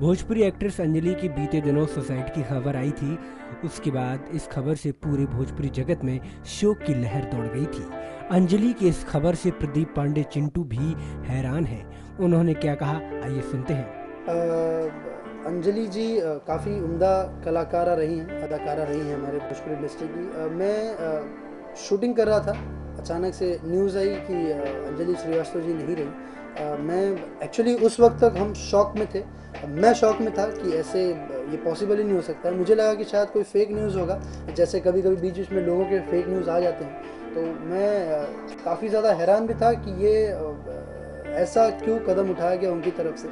Bhojpuri actress Anjali की बीते दिनों सुसाइड की खबर आई थी। उसके बाद इस खबर से पूरे भोजपुरी जगत में शोक की लहर दौड़ गई थी। अंजलि की इस खबर से प्रदीप पांडे चिंटू भी हैरान हैं। उन्होंने क्या कहा, आइए सुनते हैं। अंजलि जी काफ़ी उम्दा कलाकारा रही हैं, अदाकारा रही हैं हमारे भोजपुरी इंडस्ट्री की। मैं शूटिंग कर रहा था, अचानक से न्यूज़ आई कि अंजलि श्रीवास्तव जी नहीं रही। मैं एक्चुअली उस वक्त तक हम शॉक में थे। मैं शॉक में था कि ऐसे ये पॉसिबल ही नहीं हो सकता है। मुझे लगा कि शायद कोई फेक न्यूज़ होगा, जैसे कभी कभी बीच बीच में लोगों के फेक न्यूज़ आ जाते हैं। तो मैं काफ़ी ज़्यादा हैरान भी था कि ये ऐसा क्यों कदम उठाया गया उनकी तरफ से।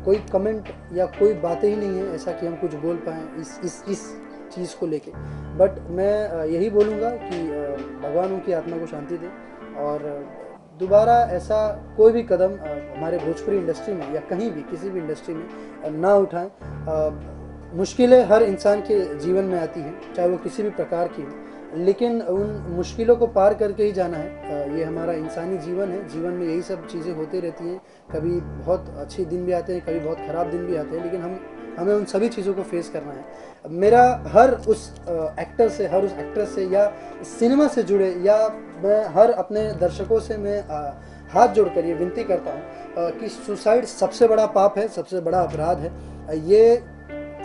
कोई कमेंट या कोई बातें ही नहीं है ऐसा कि हम कुछ बोल पाएँ इस चीज़ को लेके। बट मैं यही बोलूँगा कि भगवान उनकी आत्मा को शांति दे, और दोबारा ऐसा कोई भी कदम हमारे भोजपुरी इंडस्ट्री में या कहीं भी किसी भी इंडस्ट्री में ना उठाएं। मुश्किलें हर इंसान के जीवन में आती हैं, चाहे वो किसी भी प्रकार की हो, लेकिन उन मुश्किलों को पार करके ही जाना है। ये हमारा इंसानी जीवन है, जीवन में यही सब चीज़ें होती रहती हैं। कभी बहुत अच्छे दिन भी आते हैं, कभी बहुत ख़राब दिन भी आते हैं, लेकिन हमें उन सभी चीज़ों को फेस करना है। मेरा हर उस एक्टर से, हर उस एक्ट्रेस से या सिनेमा से जुड़े, या मैं हर अपने दर्शकों से मैं हाथ जोड़कर ये विनती करता हूँ कि सुसाइड सबसे बड़ा पाप है, सबसे बड़ा अपराध है। ये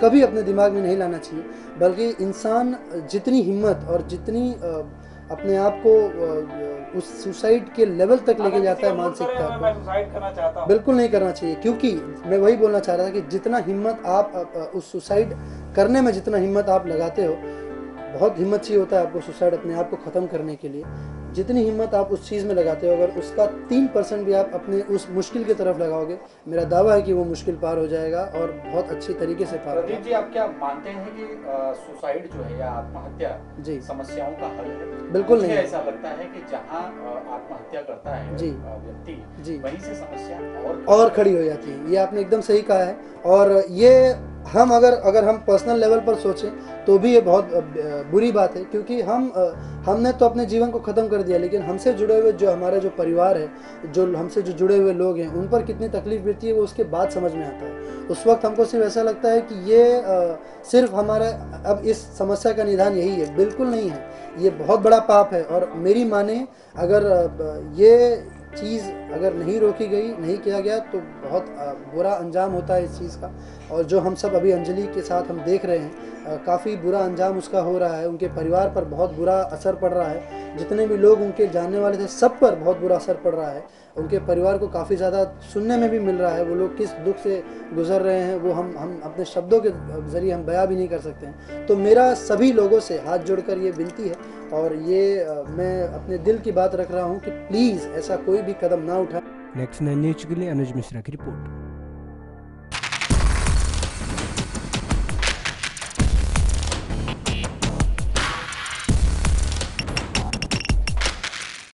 कभी अपने दिमाग में नहीं लाना चाहिए, बल्कि इंसान जितनी हिम्मत और जितनी अपने आप को उस सुसाइड के लेवल तक लेके जाता है, मानसिकता को मैं सुसाइड करना चाहता हूँ, बिल्कुल नहीं करना चाहिए। क्योंकि मैं वही बोलना चाह रहा था कि जितना हिम्मत आप उस सुसाइड करने में जितना हिम्मत आप लगाते हो, बहुत हिम्मत चाहिए होता है आपको सुसाइड अपने आप को ख़त्म करने के लिए। जितनी हिम्मत आप उस चीज़ में लगाते हो, अगर उसका 3% भी आप अपने उस मुश्किल की तरफ लगाओगे, मेरा दावा है कि वो मुश्किल पार हो जाएगा और बहुत अच्छी तरीके से पार प्रदीप होगा। जी, आप क्या मानते हैं कि सुसाइड जो है या आत्महत्या जी, समस्याओं का हल है? बिल्कुल मुझे नहीं। ऐसा लगता है कि जहाँ आत्महत्या करता है जी, व्यक्ति, जी, वहीं से समस्या और खड़ी हो जाती है। ये आपने एकदम सही कहा है। और ये हम अगर हम पर्सनल लेवल पर सोचें तो भी ये बहुत बुरी बात है, क्योंकि हमने तो अपने जीवन को ख़त्म कर दिया, लेकिन हमसे जुड़े हुए जो हमारे जो परिवार है, जो हमसे जो जुड़े हुए लोग हैं, उन पर कितनी तकलीफ बीतती है वो उसके बाद समझ में आता है। उस वक्त हमको सिर्फ ऐसा लगता है कि ये सिर्फ हमारा अब इस समस्या का निदान यही है। बिल्कुल नहीं है, ये बहुत बड़ा पाप है। और मेरी माने, अगर ये चीज़ अगर नहीं रोकी गई, नहीं किया गया, तो बहुत बुरा अंजाम होता है इस चीज़ का। और जो हम सब अभी अंजलि के साथ हम देख रहे हैं, काफ़ी बुरा अंजाम उसका हो रहा है। उनके परिवार पर बहुत बुरा असर पड़ रहा है, जितने भी लोग उनके जानने वाले थे सब पर बहुत बुरा असर पड़ रहा है। उनके परिवार को काफ़ी ज़्यादा सुनने में भी मिल रहा है, वो लोग किस दुख से गुजर रहे हैं वो हम अपने शब्दों के ज़रिए हम बयां भी नहीं कर सकते हैं। तो मेरा सभी लोगों से हाथ जोड़कर ये विनती है, और ये मैं अपने दिल की बात रख रहा हूँ कि प्लीज़ ऐसा कोई भी कदम ना उठाएं। नेक्स्ट 9 न्यूज के लिए अनुज मिश्रा की रिपोर्ट।